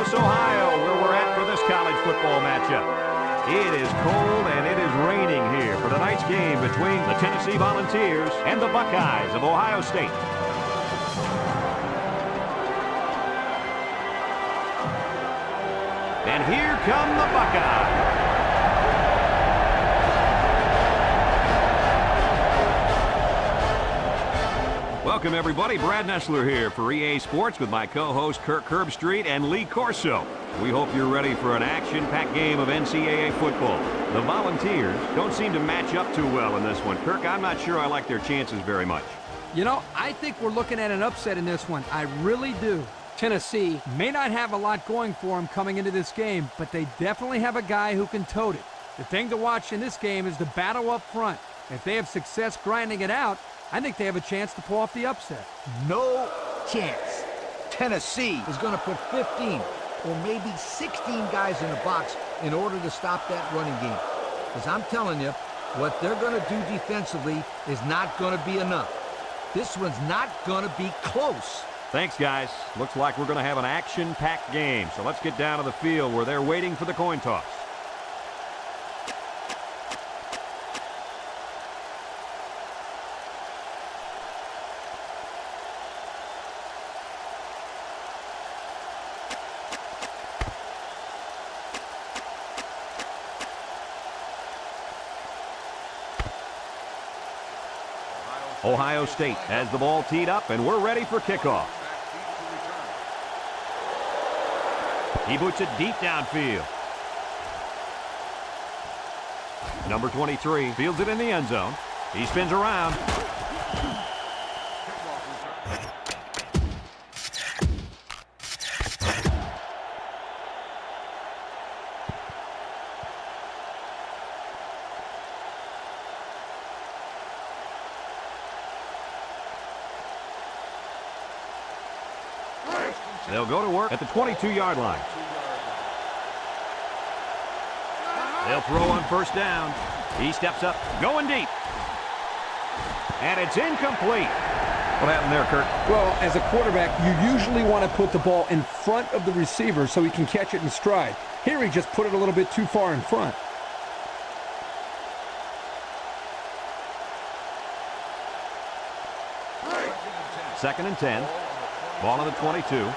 Columbus, Ohio, where we're at for this college football matchup. It is cold and it is raining here for tonight's game between the Tennessee Volunteers and the Buckeyes of Ohio State. And here come the Buckeyes. Welcome, everybody. Brad Nessler here for EA Sports with my co-host Kirk Herbstreit and Lee Corso. We hope you're ready for an action-packed game of NCAA football. The Volunteers don't seem to match up too well in this one. Kirk, I'm not sure I like their chances very much. You know, I think we're looking at an upset in this one. I really do. Tennessee may not have a lot going for them coming into this game, but they definitely have a guy who can tote it. The thing to watch in this game is the battle up front. If they have success grinding it out, I think they have a chance to pull off the upset. No chance. Tennessee is going to put 15 or maybe 16 guys in the box in order to stop that running game. Because I'm telling you, what they're going to do defensively is not going to be enough. This one's not going to be close. Thanks, guys. Looks like we're going to have an action-packed game. So let's get down to the field where they're waiting for the coin toss. Ohio State has the ball teed up, and we're ready for kickoff. He boots it deep downfield. Number 23 fields it in the end zone. He spins around. They'll go to work at the 22-yard line. They'll throw on first down. He steps up, going deep. And it's incomplete. What happened there, Kirk? Well, as a quarterback, you usually want to put the ball in front of the receiver so he can catch it in stride. Here he just put it a little bit too far in front. Second and 10. Ball on the 22.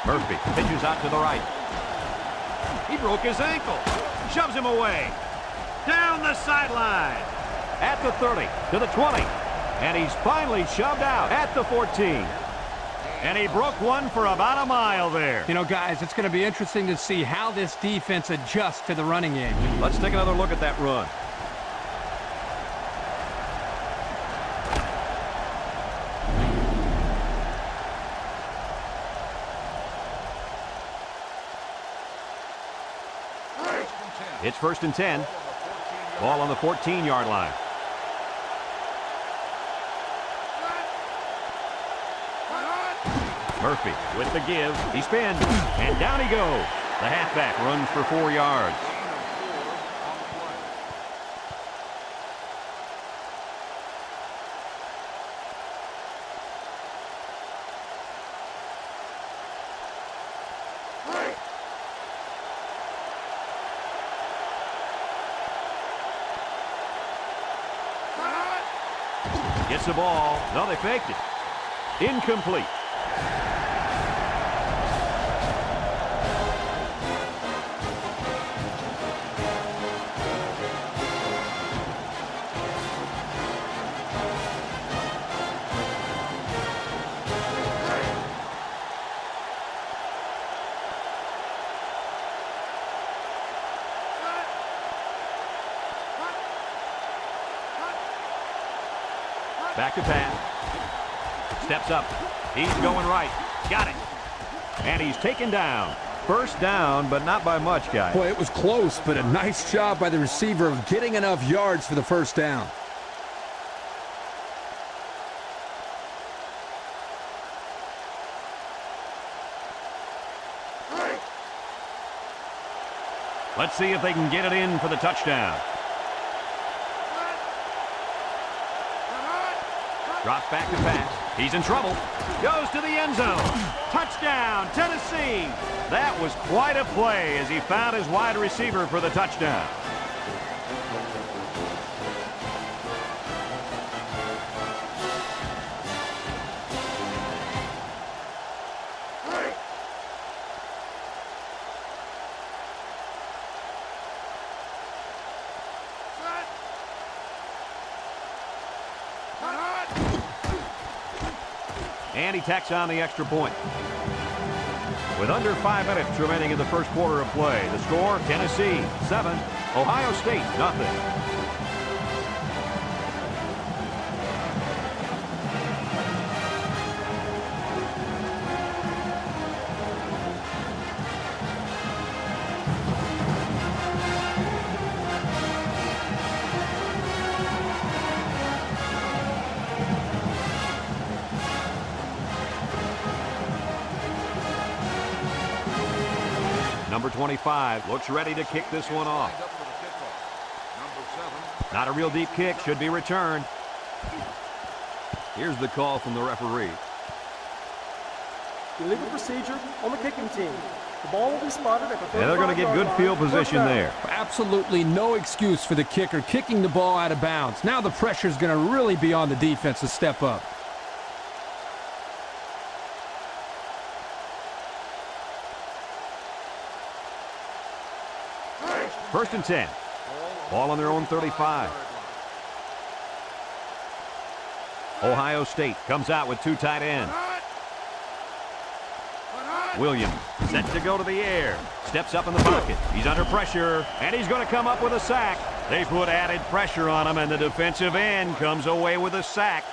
Murphy pitches out to the right. He broke his ankle. Shoves him away. Down the sideline. At the 30, to the 20. And he's finally shoved out at the 14. And he broke one for about a mile there. You know, guys, it's going to be interesting to see how this defense adjusts to the running game. Let's take another look at that run. It's first and 10. Ball on the 14-yard line. Murphy with the give. He spins, and down he goes. The halfback runs for 4 yards. Gets the ball. No, they faked it. Incomplete. Back to pass. Steps up. He's going right. Got it. And he's taken down. First down, but not by much, guys. Boy, it was close, but a nice job by the receiver of getting enough yards for the first down. Let's see if they can get it in for the touchdown. Drops back to pass. He's in trouble. Goes to the end zone. Touchdown, Tennessee. That was quite a play as he found his wide receiver for the touchdown. And he tacks on the extra point. With under 5 minutes remaining in the first quarter of play, the score, Tennessee 7, Ohio State nothing. Number 25 looks ready to kick this one off. Not a real deep kick, should be returned. Here's the call from the referee. Illegal procedure on the kicking team. The ball will be spotted at the 35-yard line. And they're going to get good field position there. Absolutely no excuse for the kicker kicking the ball out of bounds. Now the pressure's going to really be on the defense to step up. First and 10. Ball on their own 35. Ohio State comes out with two tight ends. Williams set to go to the air. Steps up in the pocket. He's under pressure, and he's going to come up with a sack. They put added pressure on him, and the defensive end comes away with a sack.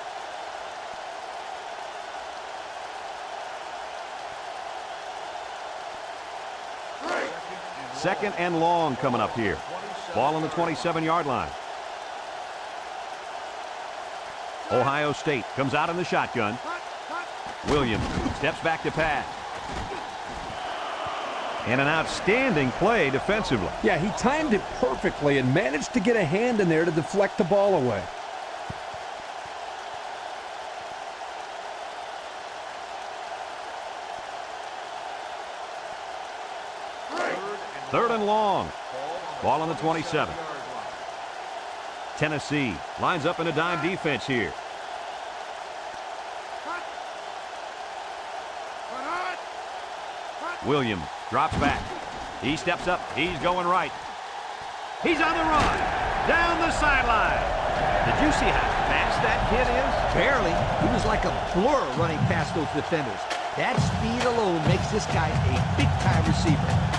Second and long coming up here. Ball on the 27-yard line. Ohio State comes out in the shotgun. Williams steps back to pass. And an outstanding play defensively. Yeah, he timed it perfectly and managed to get a hand in there to deflect the ball away. Third and long. Ball on the 27. Tennessee lines up in a dime defense here. Williams drops back. He steps up. He's going right. He's on the run. Down the sideline. Did you see how fast that kid is? Barely. He was like a blur running past those defenders. That speed alone makes this guy a big-time receiver.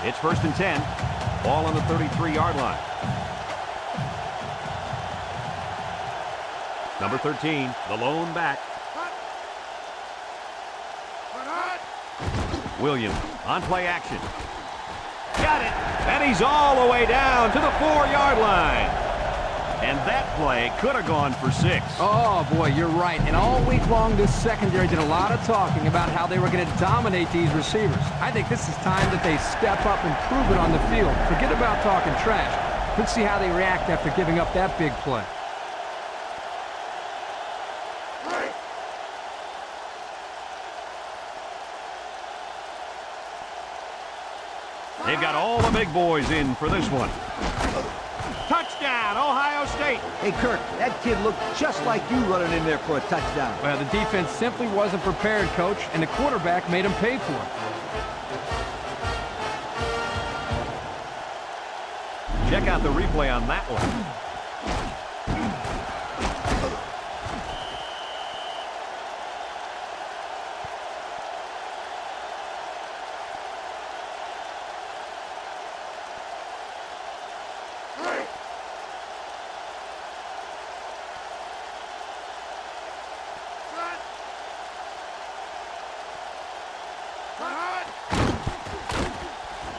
It's first and 10. Ball on the 33-yard line. Number 13, the lone back. Williams on play action. Got it. And he's all the way down to the 4-yard line. And that play could have gone for 6. Oh, boy, you're right. And all week long, this secondary did a lot of talking about how they were going to dominate these receivers. I think this is time that they step up and prove it on the field. Forget about talking trash. Let's see how they react after giving up that big play. They've got all the big boys in for this one. Touchdown, Ohio State. Hey, Kirk, that kid looked just like you running in there for a touchdown. Well, the defense simply wasn't prepared, Coach, and the quarterback made him pay for it. Check out the replay on that one.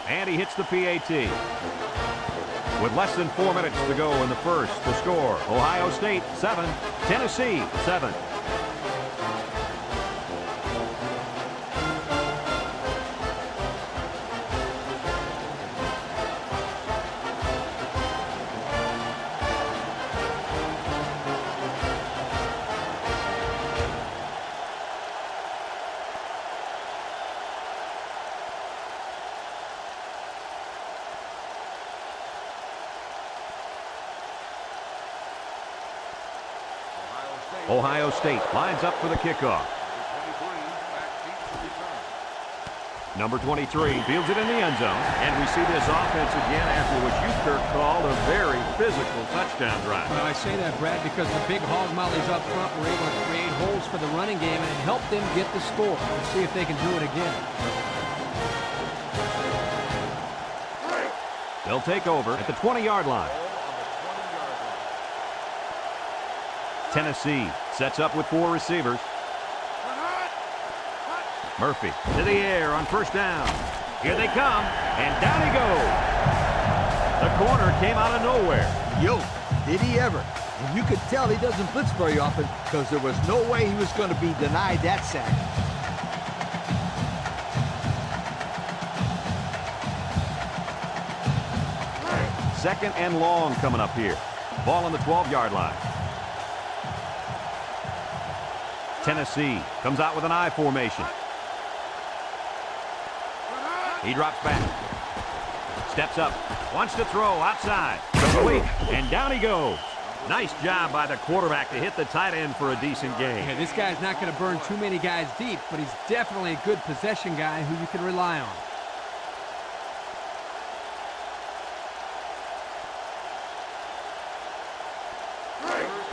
And he hits the PAT. With less than 4 minutes to go in the first, the score, Ohio State 7, Tennessee 7. Ohio State lines up for the kickoff. Number 23 fields it in the end zone. And we see this offense again after what you, Kirk, called a very physical touchdown drive. Well, I say that, Brad, because the big hog mollies up front were able to create holes for the running game, and it helped them get the score. Let's see if they can do it again. They'll take over at the 20-yard line. Tennessee sets up with 4 receivers. Murphy to the air on first down. Here they come, and down he goes. The corner came out of nowhere. Yo, did he ever? And you could tell he doesn't blitz very often because there was no way he was going to be denied that sack. Second and long coming up here. Ball on the 12-yard line. Tennessee comes out with an I formation. He drops back. Steps up. Wants to throw outside. Complete. And down he goes. Nice job by the quarterback to hit the tight end for a decent gain. Yeah, this guy's not going to burn too many guys deep, but he's definitely a good possession guy who you can rely on.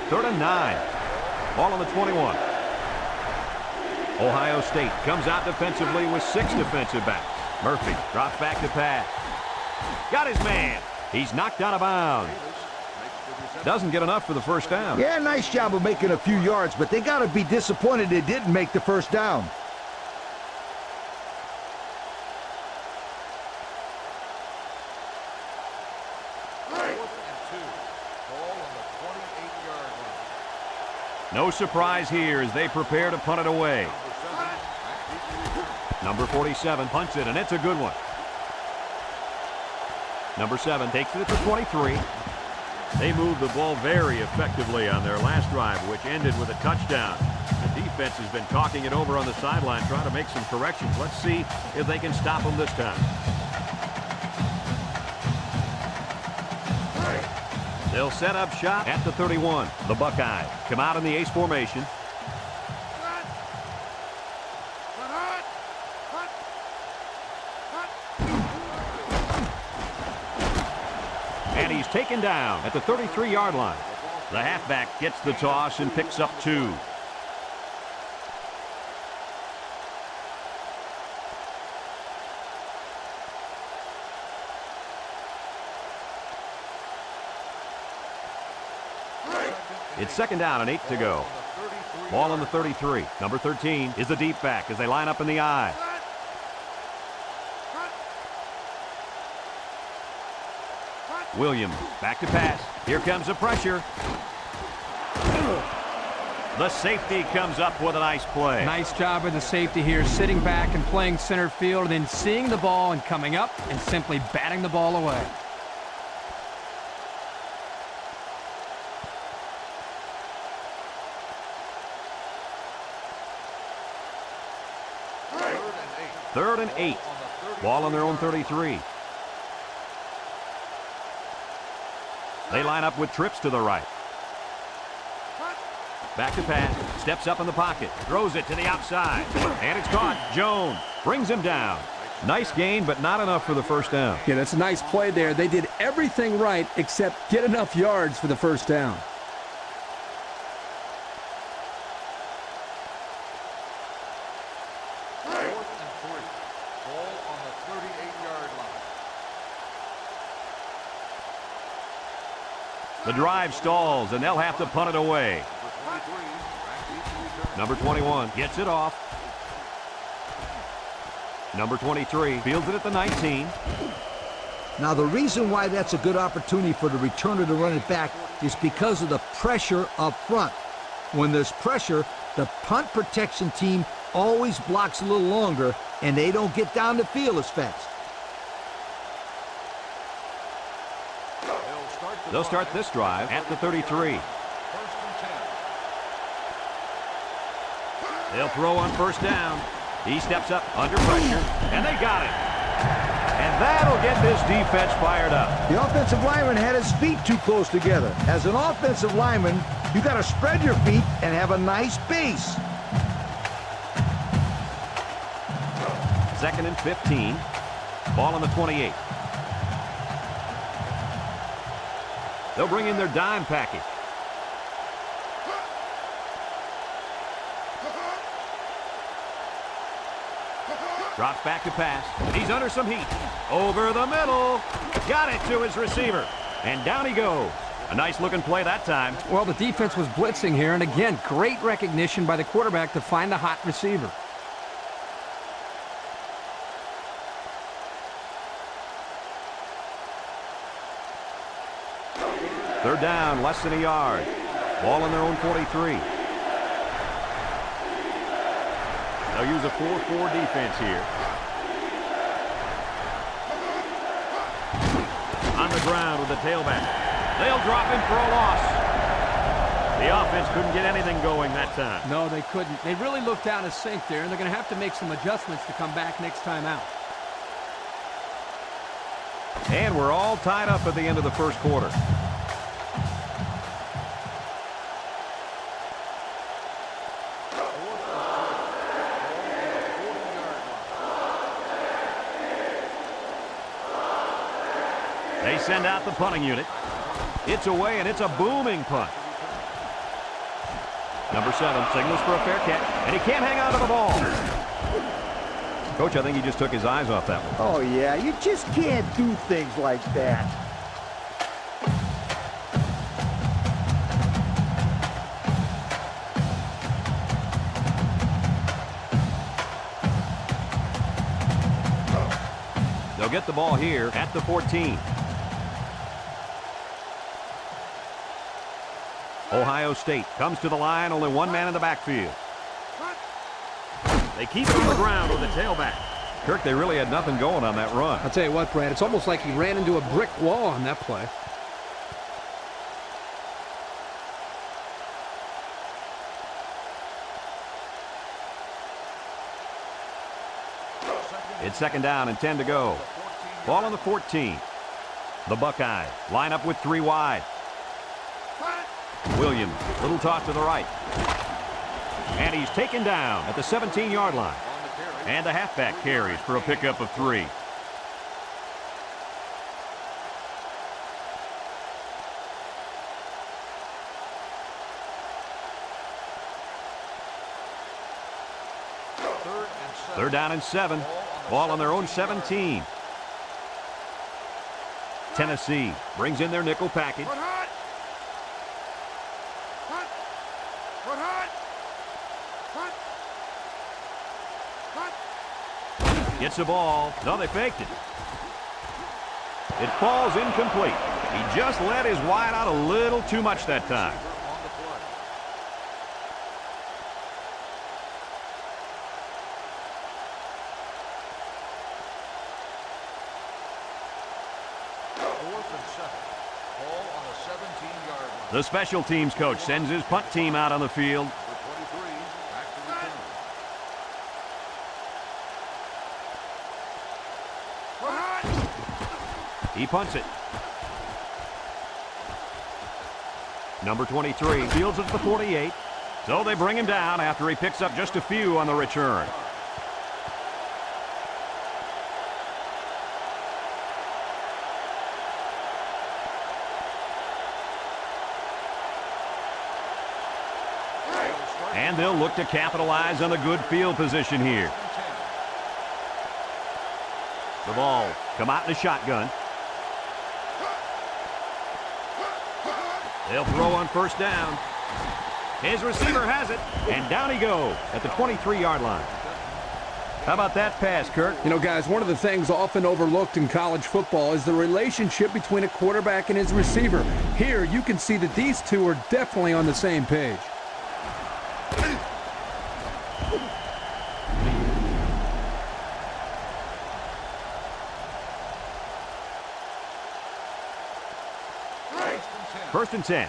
Third and 9. Ball on the 21. Ohio State comes out defensively with 6 defensive backs. Murphy drops back to pass. Got his man. He's knocked out of bounds. Doesn't get enough for the first down. Yeah, nice job of making a few yards, but they got to be disappointed they didn't make the first down. No surprise here as they prepare to punt it away. Number 47 punts it, and it's a good one. Number 7 takes it at the 23. They moved the ball very effectively on their last drive, which ended with a touchdown. The defense has been talking it over on the sideline, trying to make some corrections. Let's see if they can stop them this time. They'll set up shop at the 31. The Buckeyes come out in the ace formation. And he's taken down at the 33-yard line. The halfback gets the toss and picks up 2. It's second down and 8 to go. Ball on the 33. Number 13 is the deep back as they line up in the I. Williams back to pass. Here comes the pressure. The safety comes up with a nice play. Nice job with the safety here, sitting back and playing center field, and then seeing the ball and coming up and simply batting the ball away. Third and 8. Ball on their own 33. They line up with trips to the right. Back to pass. Steps up in the pocket. Throws it to the outside. And it's caught. Jones brings him down. Nice gain, but not enough for the first down. Yeah, that's a nice play there. They did everything right except get enough yards for the first down. The drive stalls, and they'll have to punt it away. Number 21 gets it off. Number 23 fields it at the 19. Now, the reason why that's a good opportunity for the returner to run it back is because of the pressure up front. When there's pressure, the punt protection team always blocks a little longer, and they don't get down the field as fast. They'll start this drive at the 33. They'll throw on first down. He steps up under pressure, and they got it. And That'll get this defense fired up. The offensive lineman had his feet too close together. As an offensive lineman, you got to spread your feet and have a nice base. 2nd and 15. Ball on the 28. They'll bring in their dime package. Drops back to pass, and he's under some heat. Over the middle. Got it to his receiver. And down he goes. A nice-looking play that time. Well, the defense was blitzing here, and again, great recognition by the quarterback to find the hot receiver. Third down, less than a yard. Ball on their own 43. They'll use a 4-4 defense here. On the ground with the tailback. They'll drop him for a loss. The offense couldn't get anything going that time. No, they couldn't. They really looked out of sync there, and they're going to have to make some adjustments to come back next time out. And we're all tied up at the end of the first quarter. They send out the punting unit. It's away, and it's a booming punt. Number 7 signals for a fair catch, and he can't hang on to the ball. Coach, I think he just took his eyes off that one. Oh, yeah, you just can't do things like that. They'll get the ball here at the 14. Ohio State comes to the line, only one man in the backfield. They keep it on the ground with the tailback. Kirk, they really had nothing going on that run. I'll tell you what, Brad, it's almost like he ran into a brick wall on that play. It's 2nd down and 10 to go. Ball on the 14. The Buckeyes line up with 3 wide. Williams, little toss to the right. And he's taken down at the 17-yard line. And the halfback carries for a pickup of 3. Third down and 7. Ball on their own 17. Tennessee brings in their nickel package. Gets the ball. No, they faked it. It falls incomplete. He just let his wide out a little too much that time. The special teams coach sends his punt team out on the field. He punts it. Number 23 fields it at the 48. So they bring him down after he picks up just a few on the return. And they'll look to capitalize on the good field position here. The ball come out in a shotgun. They'll throw on first down. His receiver has it, and down he goes at the 23-yard line. How about that pass, Kirk? You know, guys, one of the things often overlooked in college football is the relationship between a quarterback and his receiver. Here, you can see that these two are definitely on the same page. First and 10.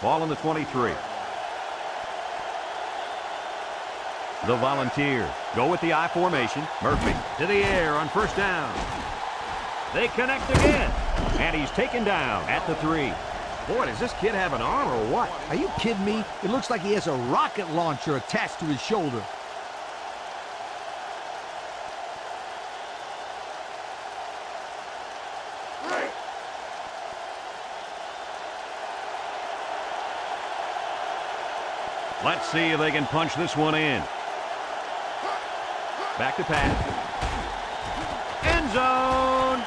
Ball on the 23. The Volunteers go with the I formation. Murphy to the air on first down. They connect again. And he's taken down at the 3. Boy, does this kid have an arm or what? Are you kidding me? It looks like he has a rocket launcher attached to his shoulder. Let's see if they can punch this one in. Back to pass. End zone.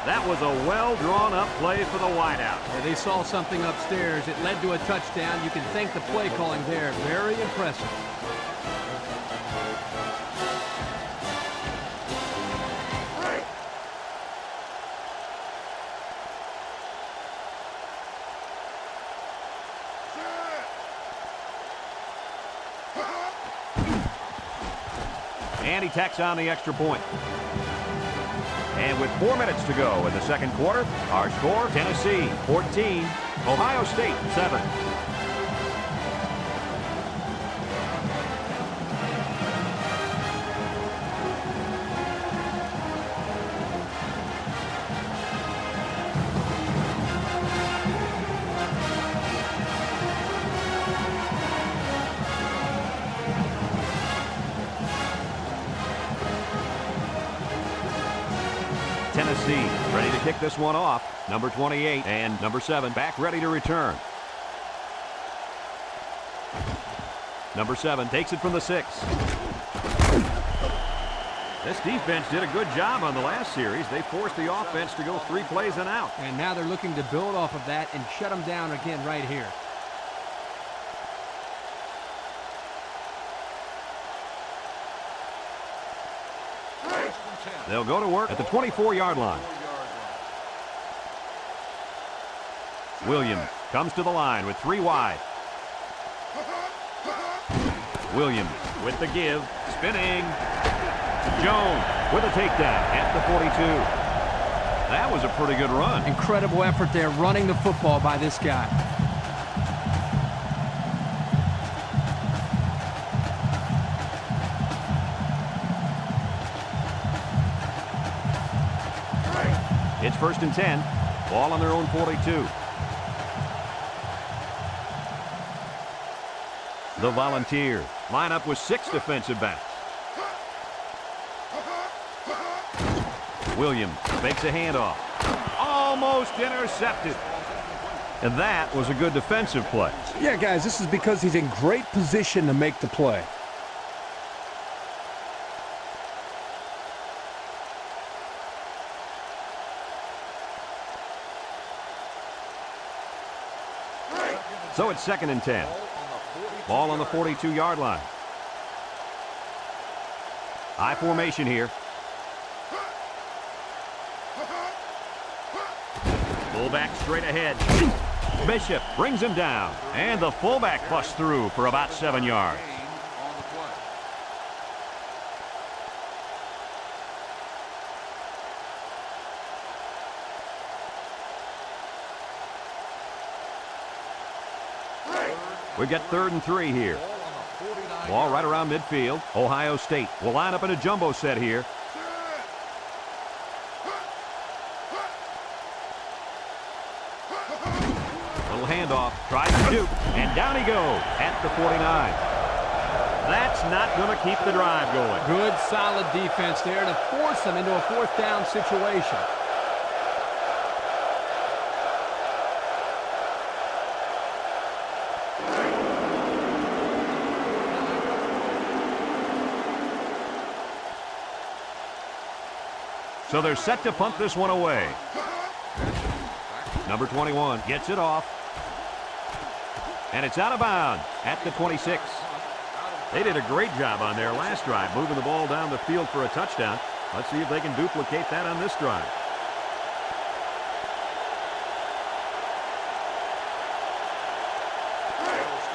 That was a well-drawn-up play for the wideout. Yeah, they saw something upstairs. It led to a touchdown. You can thank the play calling there. Very impressive. And he tacks on the extra point. And with 4 minutes to go in the second quarter, our score, Tennessee 14, Ohio State 7. Tennessee ready to kick this one off. Number 28 and number 7 back ready to return. Number 7 takes it from the 6. This defense did a good job on the last series. They forced the offense to go 3 plays and out. And now they're looking to build off of that and shut them down again right here. They'll go to work at the 24-yard line. Williams comes to the line with 3 wide. Williams with the give, spinning. Jones with a takedown at the 42. That was a pretty good run. Incredible effort there running the football by this guy. It's 1st and 10. Ball on their own 42. The Volunteers line up with 6 defensive backs. Williams makes a handoff. Almost intercepted. And that was a good defensive play. Yeah, guys, this is because he's in great position to make the play. So it's 2nd and 10. Ball on the 42-yard line. I formation here. Fullback straight ahead. Bishop brings him down. And the fullback busts through for about 7 yards. We get 3rd and 3 here. Ball right around midfield. Ohio State will line up in a jumbo set here. Little handoff. Tries to shoot. And down he goes at the 49. That's not going to keep the drive going. Good, solid defense there to force them into a 4th down situation. So they're set to punt this one away. Number 21 gets it off. And it's out of bounds at the 26. They did a great job on their last drive, moving the ball down the field for a touchdown. Let's see if they can duplicate that on this drive.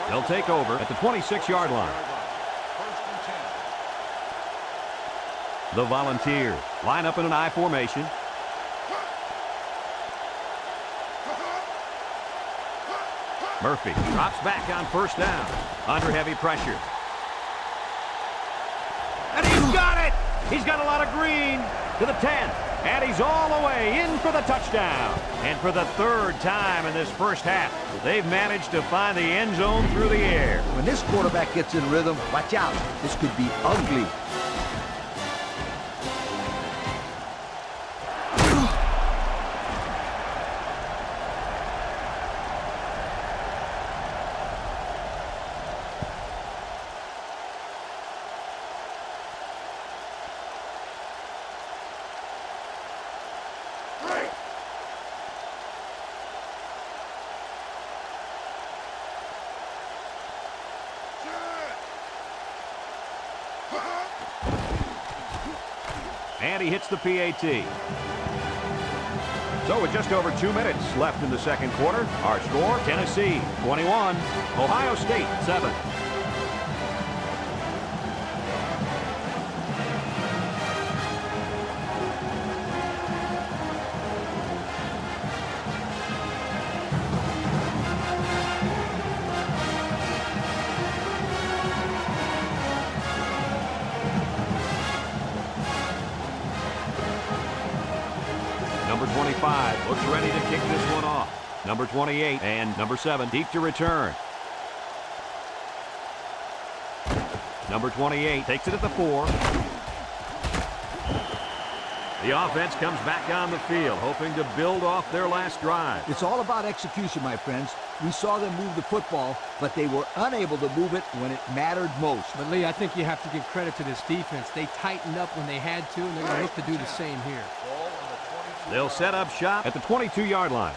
They'll take over at the 26-yard line. The Volunteers line up in an I formation. Murphy drops back on 1st down. Under heavy pressure. And he's got it! He's got a lot of green to the 10. And he's all the way in for the touchdown. And for the third time in this first half, they've managed to find the end zone through the air. When this quarterback gets in rhythm, watch out. This could be ugly. And he hits the PAT. So with just over 2 minutes left in the second quarter, our score, Tennessee 21, Ohio State 7. Number 25 looks ready to kick this one off. Number 28 and number 7 deep to return. Number 28 takes it at the 4. The offense comes back on the field, hoping to build off their last drive. It's all about execution, my friends. We saw them move the football, but they were unable to move it when it mattered most. But, Lee, I think you have to give credit to this defense. They tightened up when they had to, and they're going to look to do the same here. They'll set up shop at the 22-yard line.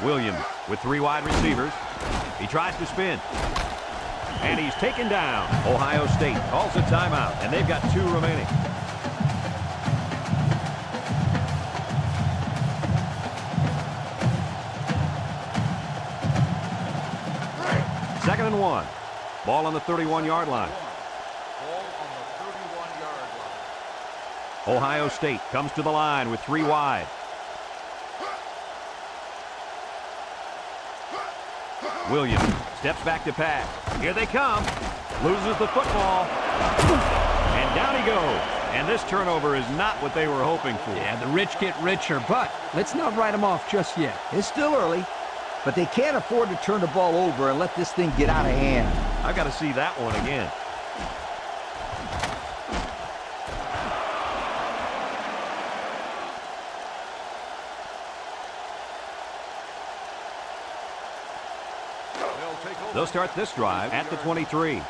Williams with 3 wide receivers. He tries to spin. And he's taken down. Ohio State calls a timeout, and they've got 2 remaining. Second and 1. Ball on the 31-yard line. Ohio State comes to the line with 3 wide. Williams steps back to pass. Here they come. Loses the football. And down he goes. And this turnover is not what they were hoping for. Yeah, the rich get richer, but let's not write them off just yet. It's still early, but they can't afford to turn the ball over and let this thing get out of hand. I've got to see that one again. They'll start this drive at the 23.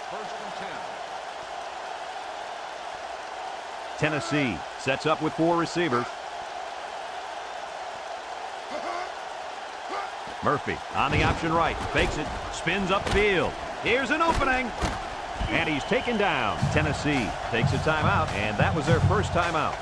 Tennessee sets up with 4 receivers. Murphy on the option right. Fakes it. Spins upfield. Here's an opening. And he's taken down. Tennessee takes a timeout, and that was their first timeout.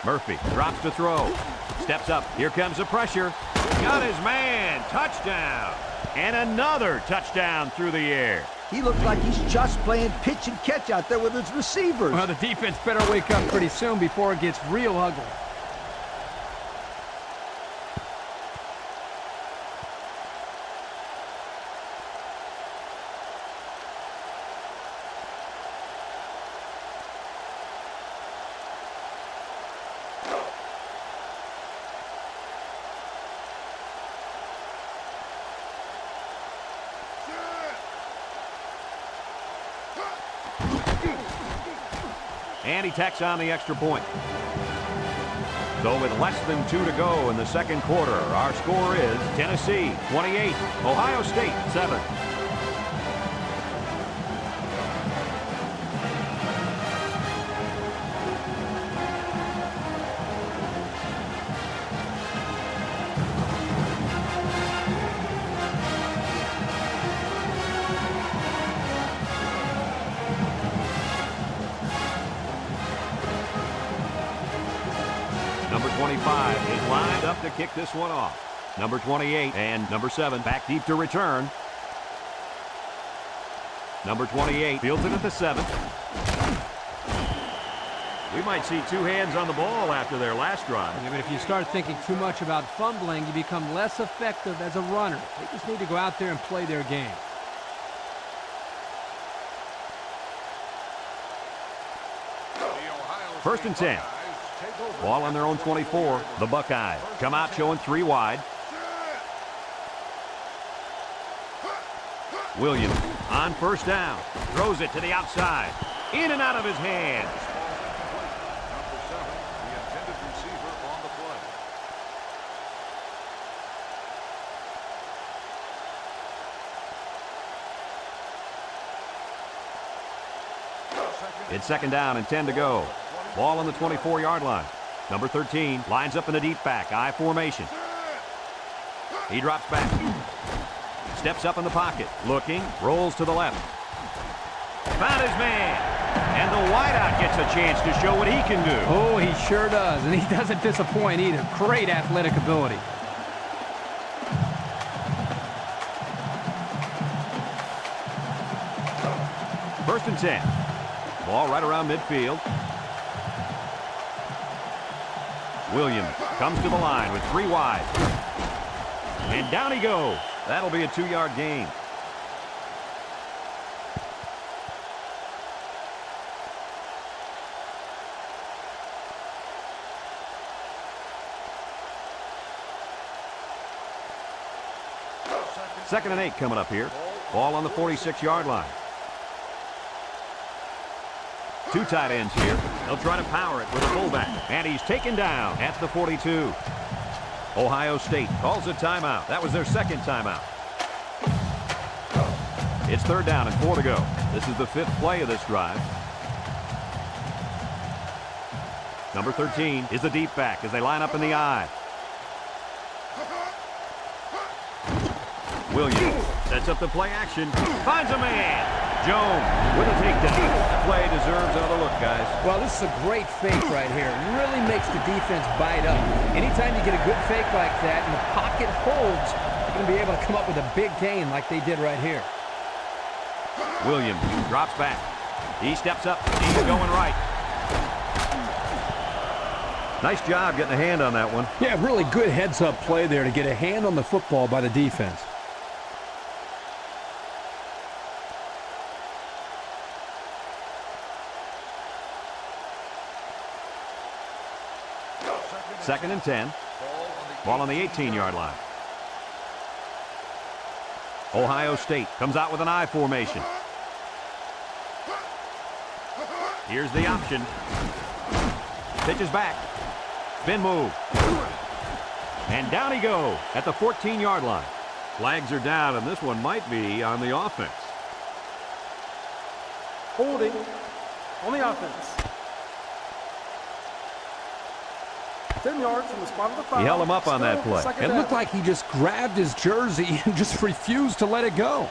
Murphy drops to throw. Steps up. Here comes the pressure. Got his man. Touchdown. And another touchdown through the air. He looks like he's just playing pitch and catch out there with his receivers. Well, the defense better wake up pretty soon before it gets real ugly. And he tacks on the extra point. So with less than 2 to go in the second quarter, our score is Tennessee 28, Ohio State 7. Number 25 is lined up to kick this one off. Number 28 and number 7 back deep to return. Number 28 fields it at the 7. We might see two hands on the ball after their last drive. Yeah, but if you start thinking too much about fumbling, you become less effective as a runner. They just need to go out there and play their game. First and 10. Ball on their own 24. The Buckeyes come out showing 3 wide. Williams on first down. Throws it to the outside. In and out of his hands. It's second down and 10 to go. Ball on the 24-yard line. Number 13 lines up in the deep back, I formation. He drops back. Steps up in the pocket. Looking. Rolls to the left. Found his man. And the wideout gets a chance to show what he can do. Oh, he sure does. And he doesn't disappoint either. Great athletic ability. First and 10. Ball right around midfield. Williams comes to the line with 3 wide. And down he goes. That'll be a 2-yard gain. Second and 8 coming up here. Ball on the 46-yard line. 2 tight ends here. They'll try to power it with a fullback. And he's taken down at the 42. Ohio State calls a timeout. That was their second timeout. It's third down and 4 to go. This is the 5th play of this drive. Number 13 is the deep back as they line up in the I. Williams sets up the play action. Finds a man. Jones with a takedown. That play deserves another look, guys. Well, this is a great fake right here. It really makes the defense bite up. Anytime you get a good fake like that and the pocket holds, you're going to be able to come up with a big gain like they did right here. Williams drops back. He steps up. He's going right. Nice job getting a hand on that one. Yeah, really good heads-up play there to get a hand on the football by the defense. Second and 10. Ball on the 18-yard line. Ohio State comes out with an I formation. Here's the option. Pitches back. Spin move. And down he goes at the 14-yard line. Flags are down, and this one might be on the offense. Holding on the offense. 10 yards from the spot of the foul. He held him up on that play. It looked like he just grabbed his jersey and just refused to let it go.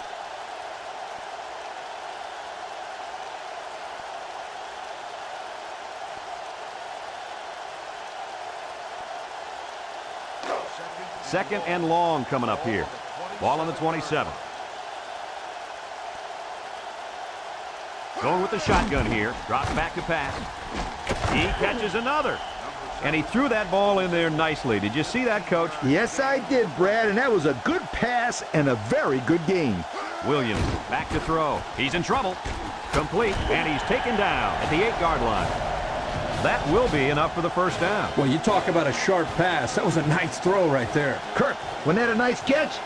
Second and long coming up here. Ball on the 27. Going with the shotgun here. Drops back to pass. He catches another. And he threw that ball in there nicely. Did you see that, Coach? Yes, I did, Brad, and that was a good pass and a very good game. Williams back to throw. He's in trouble. Complete, and he's taken down at the 8-yard line. That will be enough for the first down. Well, you talk about a sharp pass. That was a nice throw right there. Kirk, wasn't that a nice catch?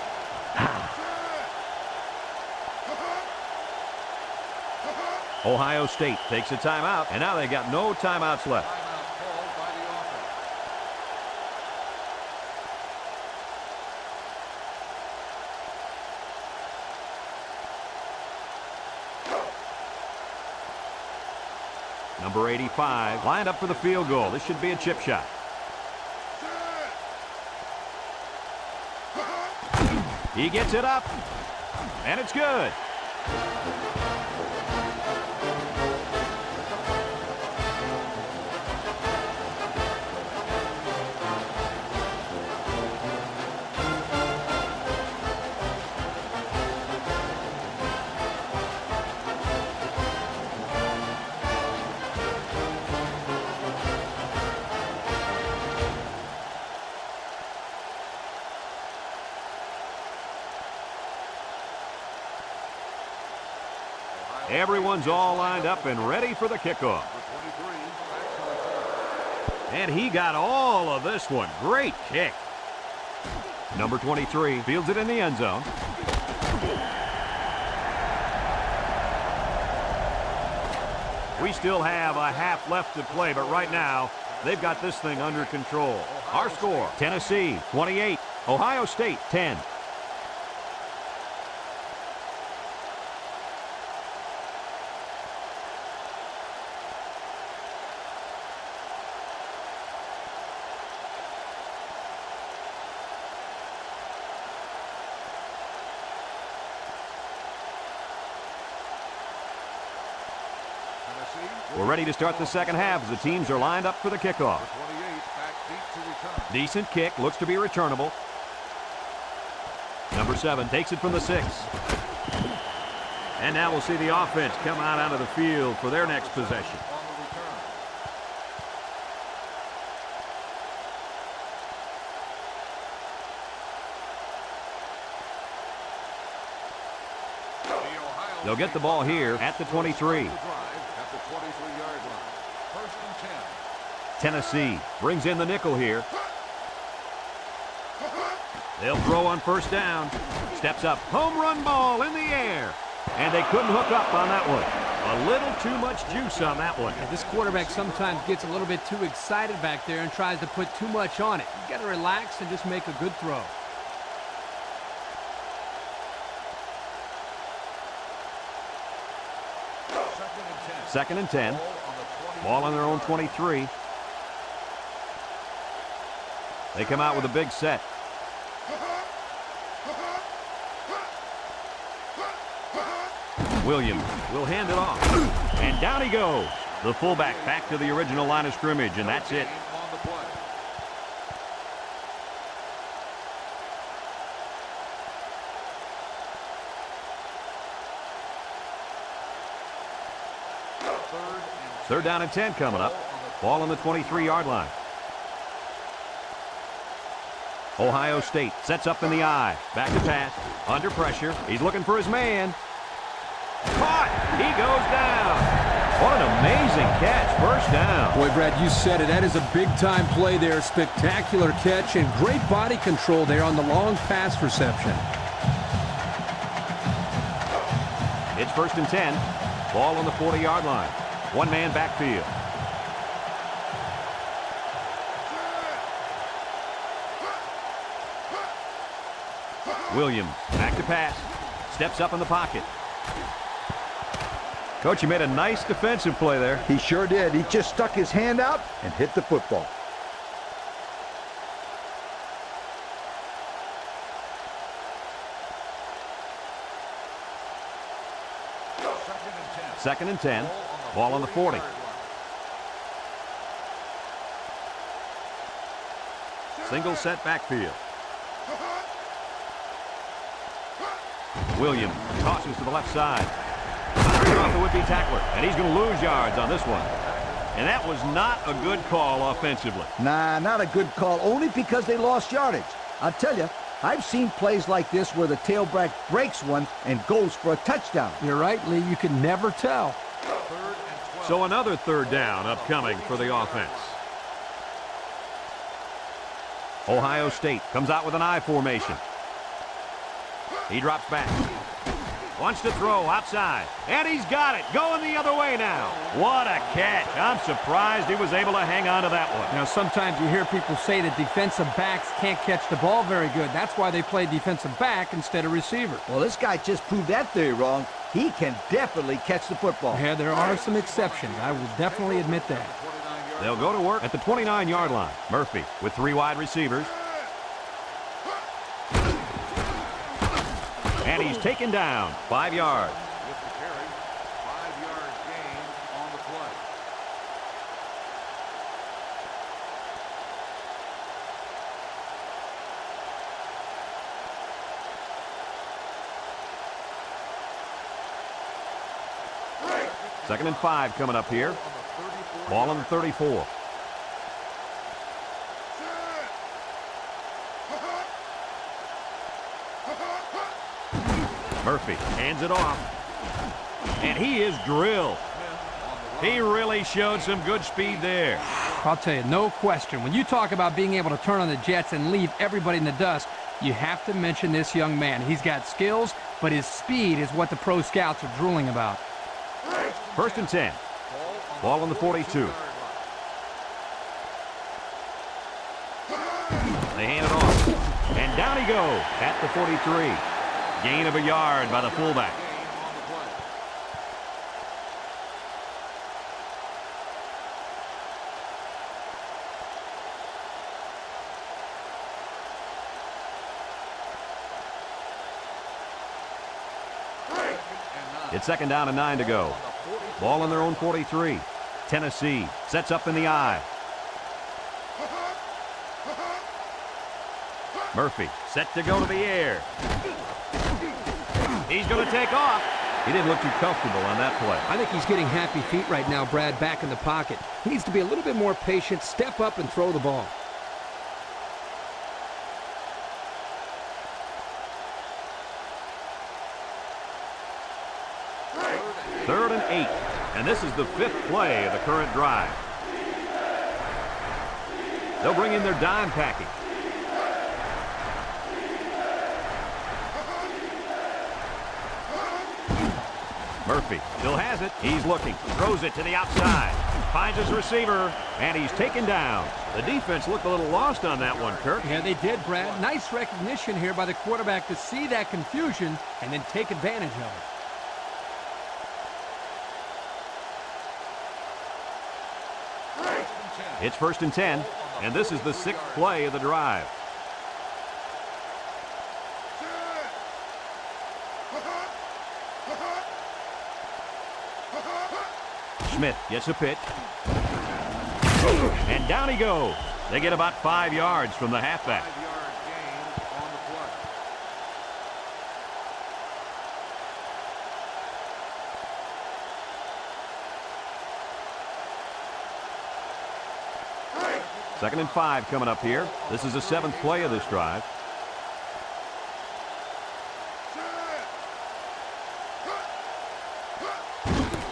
Ohio State takes a timeout, and now they got no timeouts left. Number 85 lined up for the field goal. This should be a chip shot. He gets it up, and it's good. Everyone's all lined up and ready for the kickoff. And he got all of this one. Great kick. Number 23 fields it in the end zone. We still have a half left to play, but right now, they've got this thing under control. Our score, Tennessee 28, Ohio State 10. We're ready to start the second half as the teams are lined up for the kickoff. Decent kick, looks to be returnable. Number 7 takes it from the 6. And now we'll see the offense come out of the field for their next possession. They'll get the ball here at the 23. Tennessee brings in the nickel here. They'll throw on first down. Steps up. Home run ball in the air. And they couldn't hook up on that one. A little too much juice on that one. This quarterback sometimes gets a little bit too excited back there and tries to put too much on it. You got to relax and just make a good throw. Second and 10. Ball on their own 23. They come out with a big set. Williams will hand it off. And down he goes. The fullback back to the original line of scrimmage, and that's it. Third down and 10 coming up. Ball on the 23-yard line. Ohio State sets up in the I. Back to pass. Under pressure. He's looking for his man. Caught. He goes down. What an amazing catch. First down. Boy, Brad, you said it. That is a big-time play there. Spectacular catch and great body control there on the long pass reception. It's first and 10. Ball on the 40-yard line. One-man backfield. Williams back to pass. Steps up in the pocket. Coach, you made a nice defensive play there. He sure did. He just stuck his hand out and hit the football. Second and 10. Ball on the 40. Single set backfield. Williams tosses to the left side. Off the would-be tackler, and he's going to lose yards on this one. And that was not a good call offensively. Nah, not a good call, only because they lost yardage. I'll tell you, I've seen plays like this where the tailback breaks one and goes for a touchdown. You're right, Lee. You can never tell. So another third down upcoming for the offense. Ohio State comes out with an I formation. He drops back. Wants to throw outside. And he's got it. Going the other way now. What a catch. I'm surprised he was able to hang on to that one. Now, sometimes you hear people say that defensive backs can't catch the ball very good. That's why they play defensive back instead of receiver. Well, this guy just proved that theory wrong. He can definitely catch the football. Yeah, there are some exceptions. I will definitely admit that. They'll go to work at the 29-yard line. Murphy with 3 wide receivers. And he's taken down. 5 yards. With the carry, 5-yard gain on the play. Second and 5 coming up here. Ball on the 34. Murphy hands it off. And he is drilled. He really showed some good speed there. I'll tell you, no question. When you talk about being able to turn on the jets and leave everybody in the dust, you have to mention this young man. He's got skills, but his speed is what the pro scouts are drooling about. 1st and 10. Ball on the 42. They hand it off. And down he goes at the 43. Gain of a yard by the fullback. It's 2nd down and 9 to go. Ball on their own 43. Tennessee sets up in the I. Murphy set to go to the air. He's going to take off. He didn't look too comfortable on that play. I think he's getting happy feet right now, Brad, back in the pocket. He needs to be a little bit more patient, step up and throw the ball. Third and 8. And this is the 5th play of the current drive. They'll bring in their dime package. Murphy still has it. He's looking. Throws it to the outside. Finds his receiver. And he's taken down. The defense looked a little lost on that one, Kirk. Yeah, they did, Brad. Nice recognition here by the quarterback to see that confusion and then take advantage of it. It's 1st and 10, and this is the 6th play of the drive. Smith gets a pitch. And down he goes. They get about 5 yards from the halfback. 5-yard gain on the play. Second and 5 coming up here. This is the 7th play of this drive.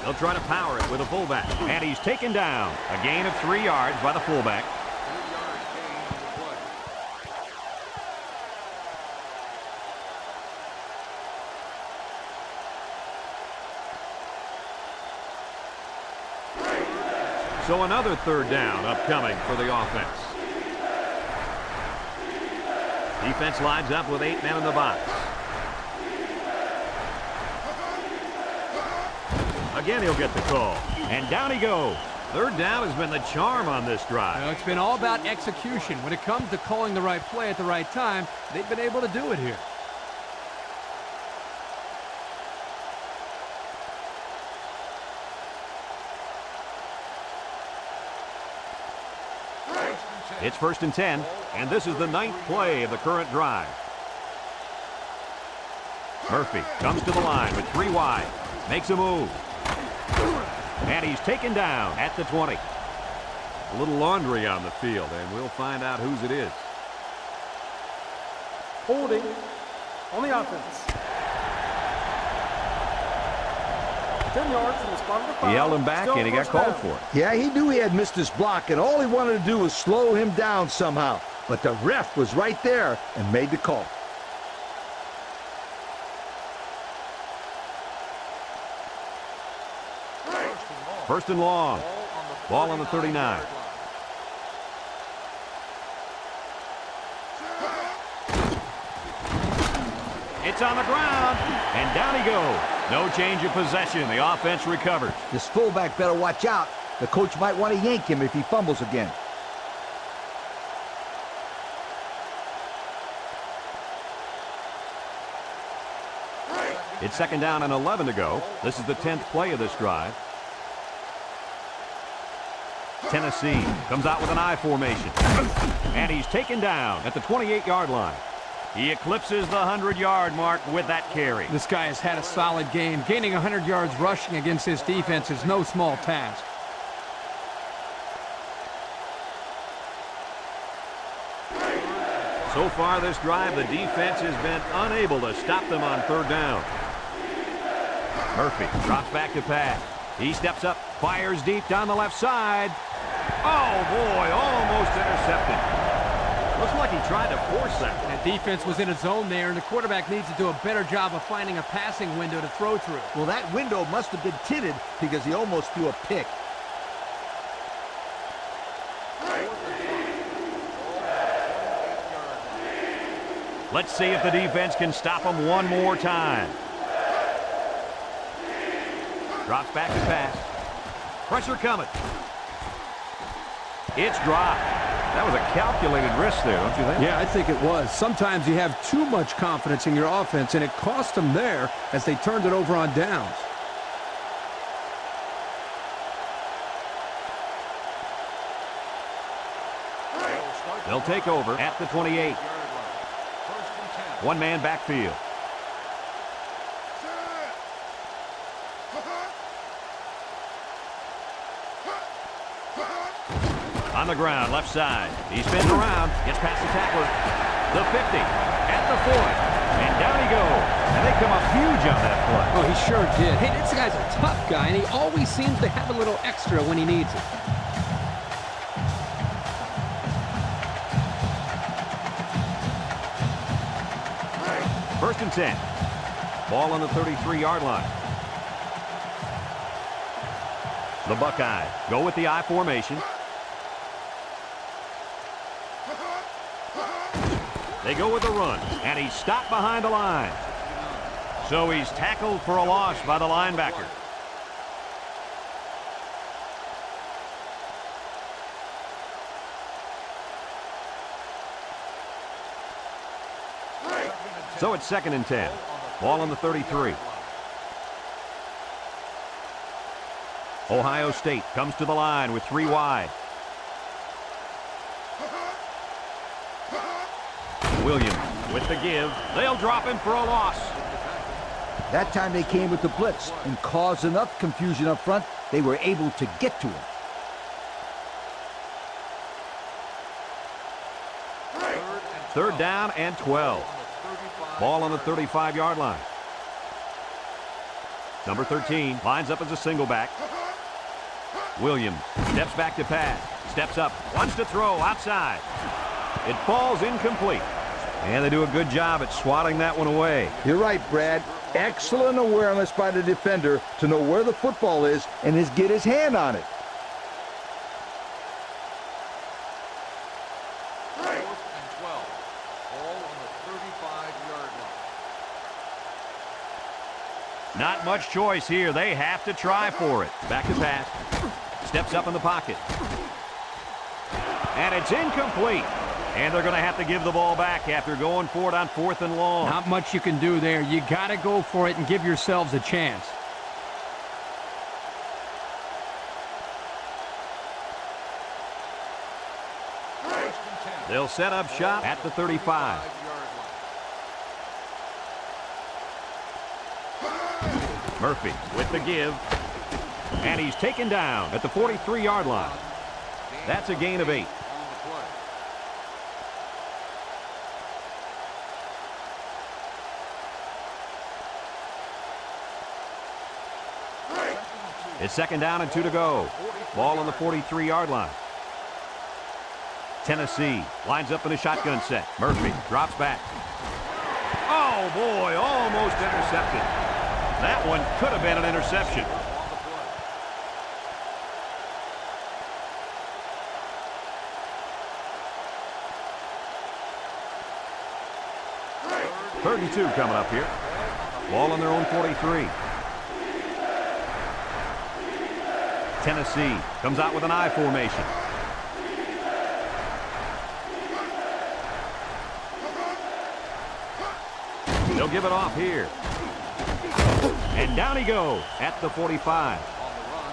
They'll try to power it with a fullback. And he's taken down. A gain of 3 yards by the fullback. 3-yard gain on the play. So another 3rd down upcoming for the offense. Defense lines up with 8 men in the box. Again, he'll get the call. And down he goes. 3rd down has been the charm on this drive. It's been all about execution. When it comes to calling the right play at the right time, they've been able to do it here. It's 1st and 10, and this is the 9th play of the current drive. Murphy comes to the line with 3 wide. Makes a move. And he's taken down at the 20. A little laundry on the field, and we'll find out whose it is. Holding on the offense. 10 yards from the spot of the foul. He held him back, Still and he got first called down. for it. Yeah, he knew he had missed his block, and all he wanted to do was slow him down somehow. But the ref was right there and made the call. First and long. Ball on the 39. It's on the ground, and down he goes. No change of possession. The offense recovers. This fullback better watch out. The coach might want to yank him if he fumbles again. It's 2nd down and 11 to go. This is the 10th play of this drive. Tennessee comes out with an I formation. And he's taken down at the 28-yard line. He eclipses the 100-yard mark with that carry. This guy has had a solid game. Gaining 100 yards rushing against this defense is no small task. So far this drive, the defense has been unable to stop them on 3rd down. Murphy drops back to pass. He steps up, fires deep down the left side. Oh, boy, almost intercepted. Looks like he tried to force that. That defense was in a zone there, and the quarterback needs to do a better job of finding a passing window to throw through. Well, that window must have been tinted because he almost threw a pick. Let's see if the defense can stop him one more time. Drops back to pass. Pressure coming. It's dropped. That was a calculated risk there, don't you think? Yeah, I think it was. Sometimes you have too much confidence in your offense, and it cost them there as they turned it over on downs. They'll take over at the 28. One-man backfield. On the ground, left side. He spins around, gets past the tackler. The 50, at the 40, and down he goes. And they come up huge on that play. Oh, he sure did. Hey, this guy's a tough guy, and he always seems to have a little extra when he needs it. First and 10. Ball on the 33-yard line. The Buckeyes go with the I formation. They go with the run, and he's stopped behind the line. So he's tackled for a loss by the linebacker. So it's second and 10. Ball on the 33. Ohio State comes to the line with 3 wide. Williams with the give. They'll drop him for a loss. That time they came with the blitz and caused enough confusion up front, they were able to get to him. Third down and 12. Ball on the 35-yard line. Number 13 lines up as a single back. Williams steps back to pass. Steps up. Wants to throw outside. It falls incomplete. And they do a good job at swatting that one away. You're right, Brad. Excellent awareness by the defender to know where the football is and get his hand on it. Fourth and 12. Ball on the 35-yard line. Not much choice here. They have to try for it. Back to pass. Steps up in the pocket. And it's incomplete. And they're going to have to give the ball back after going for it on 4th and long. Not much you can do there. You got to go for it and give yourselves a chance. They'll set up shop at the 35. Murphy with the give. And he's taken down at the 43-yard line. That's a gain of 8. It's second down and 2 to go. Ball on the 43-yard line. Tennessee lines up in a shotgun set. Murphy drops back. Oh, boy, almost intercepted. That one could have been an interception. Third and 2 coming up here. Ball on their own 43. Tennessee comes out with an I formation. They'll give it off here. And down he goes at the 45.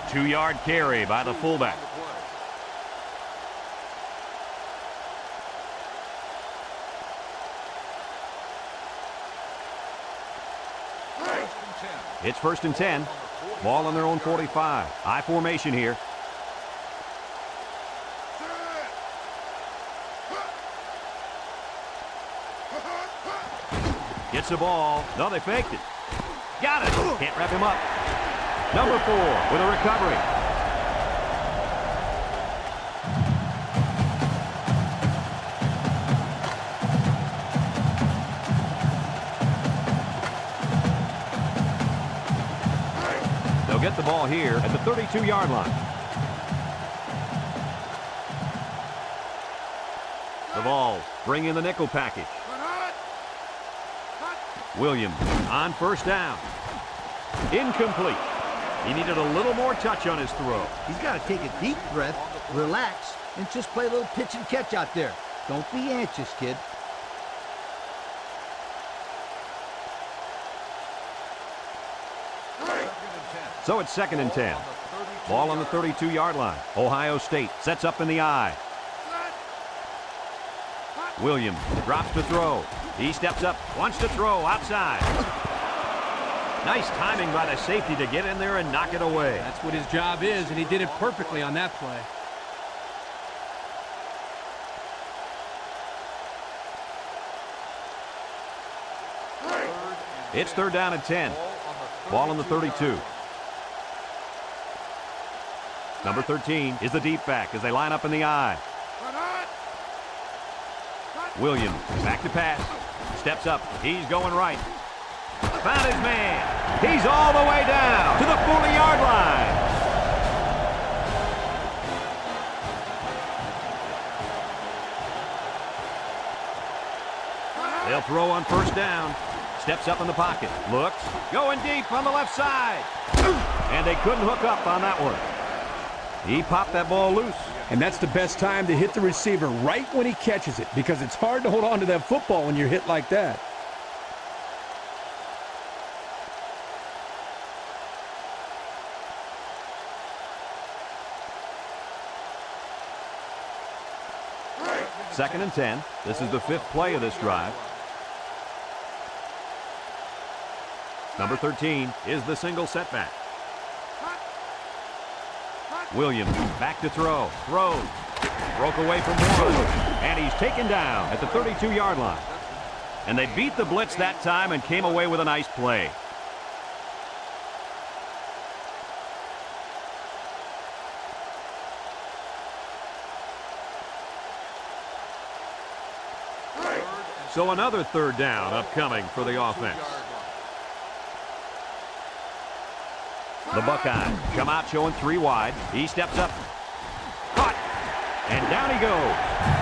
2-yard carry by the fullback. It's first and 10. Ball on their own 45. I formation here. Gets the ball. No, they faked it. Got it. Can't wrap him up. Number 4 with a recovery. They'll get the ball here at the 32-yard line. The Vols bring in the nickel package. Williams on first down. Incomplete. He needed a little more touch on his throw. He's got to take a deep breath, relax, and just play a little pitch and catch out there. Don't be anxious, kid. So it's 2nd and 10. Ball on the 32-yard line. Ohio State sets up in the I. Williams drops to throw. He steps up, wants to throw outside. Nice timing by the safety to get in there and knock it away. That's what his job is, and he did it perfectly on that play. It's 3rd down and 10. Ball on the 32. Number 13 is the deep back as they line up in the I. Williams back to pass. Steps up. He's going right. Found his man. He's all the way down to the 40-yard line. They'll throw on first down. Steps up in the pocket. Looks. Going deep on the left side. And they couldn't hook up on that one. He popped that ball loose. And that's the best time to hit the receiver right when he catches it, because it's hard to hold on to that football when you're hit like that. Second and 10. This is the 5th play of this drive. Number 13 is the single setback. Williams back to throw. Throws. Broke away from one. And he's taken down at the 32-yard line. And they beat the blitz that time and came away with a nice play. So another 3rd down upcoming for the offense. The Buckeyes come out showing 3 wide. He steps up. Caught. And down he goes.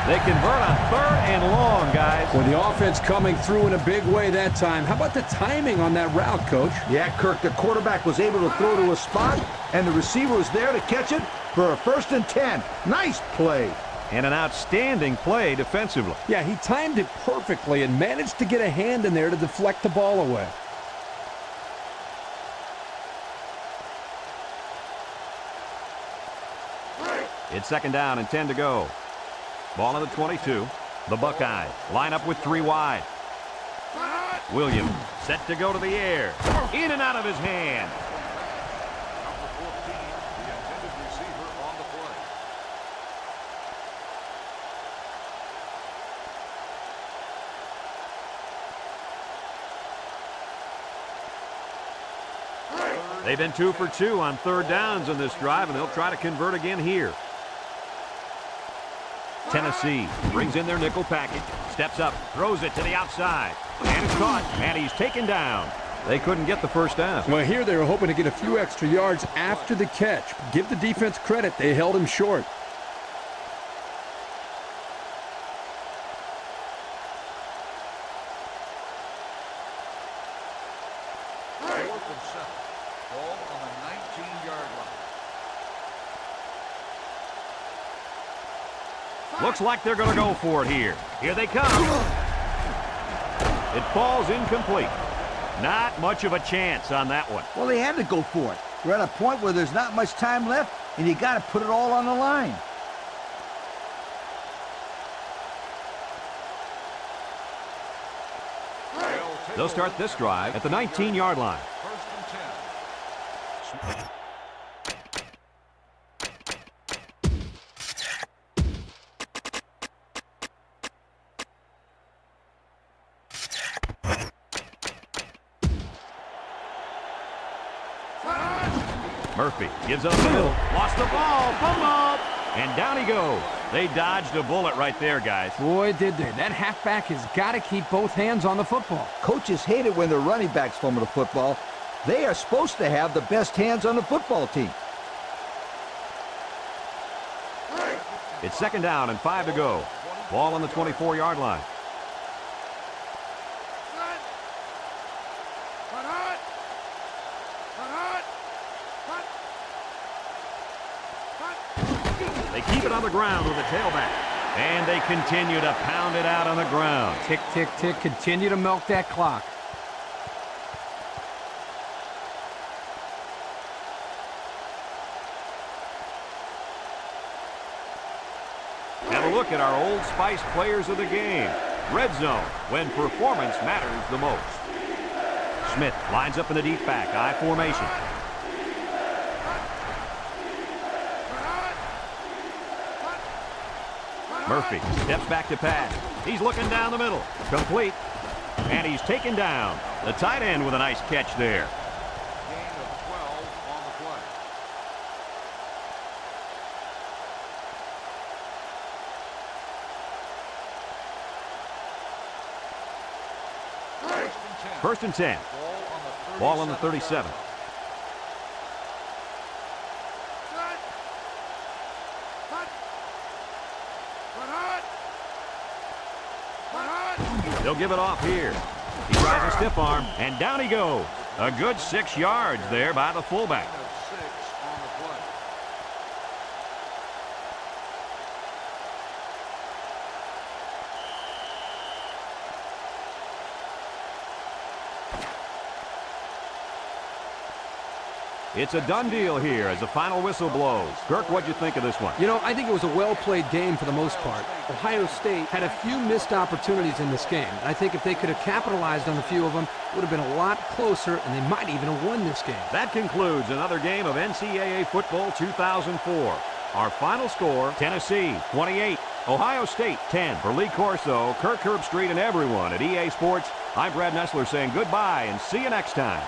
They convert on 3rd and long, guys. Well, the offense coming through in a big way that time. How about the timing on that route, Coach? Yeah, Kirk, the quarterback was able to throw to a spot, and the receiver was there to catch it for a 1st and 10. Nice play. And an outstanding play defensively. Yeah, he timed it perfectly and managed to get a hand in there to deflect the ball away. It's 2nd down and 10 to go. Ball on the 22. The Buckeyes line up with 3 wide. Williams set to go to the air. In and out of his hand. Number 14, the intended receiver on the play. They've been 2 for 2 on 3rd downs in this drive, and they'll try to convert again here. Tennessee brings in their nickel package, steps up, throws it to the outside, and it's caught, and he's taken down. They couldn't get the 1st down. Well, here they were hoping to get a few extra yards after the catch. Give the defense credit. They held him short. Looks like they're going to go for it here. Here they come. It falls incomplete. Not much of a chance on that one. Well, they had to go for it. We're at a point where there's not much time left, and you got to put it all on the line. They'll start this drive at the 19-yard line. 1st and 10. Murphy gives up the middle. Lost the ball. Fumble. And down he goes. They dodged a bullet right there, guys. Boy, did they. That halfback has got to keep both hands on the football. Coaches hate it when their running backs fumble the football. They are supposed to have the best hands on the football team. It's 2nd down and 5 to go. Ball on the 24-yard line. They keep it on the ground with a tailback. And they continue to pound it out on the ground. Tick, tick, tick. Continue to milk that clock. Have a look at our Old Spice players of the game. Red zone, when performance matters the most. Smith lines up in the deep back, I formation. Murphy steps back to pass. He's looking down the middle. Complete. And he's taken down. The tight end with a nice catch there. Gain of 12 on the play. First and 10. Ball on the 37. They'll give it off here. He tries a stiff arm, and down he goes. A good 6 yards there by the fullback. Gain of 6 on the play. It's a done deal here as the final whistle blows. Kirk, what'd you think of this one? You know, I think it was a well-played game for the most part. Ohio State had a few missed opportunities in this game. I think if they could have capitalized on a few of them, it would have been a lot closer, and they might even have won this game. That concludes another game of NCAA Football 2004. Our final score, Tennessee 28, Ohio State 10. For Lee Corso, Kirk Herbstreit, and everyone at EA Sports, I'm Brad Nessler saying goodbye and see you next time.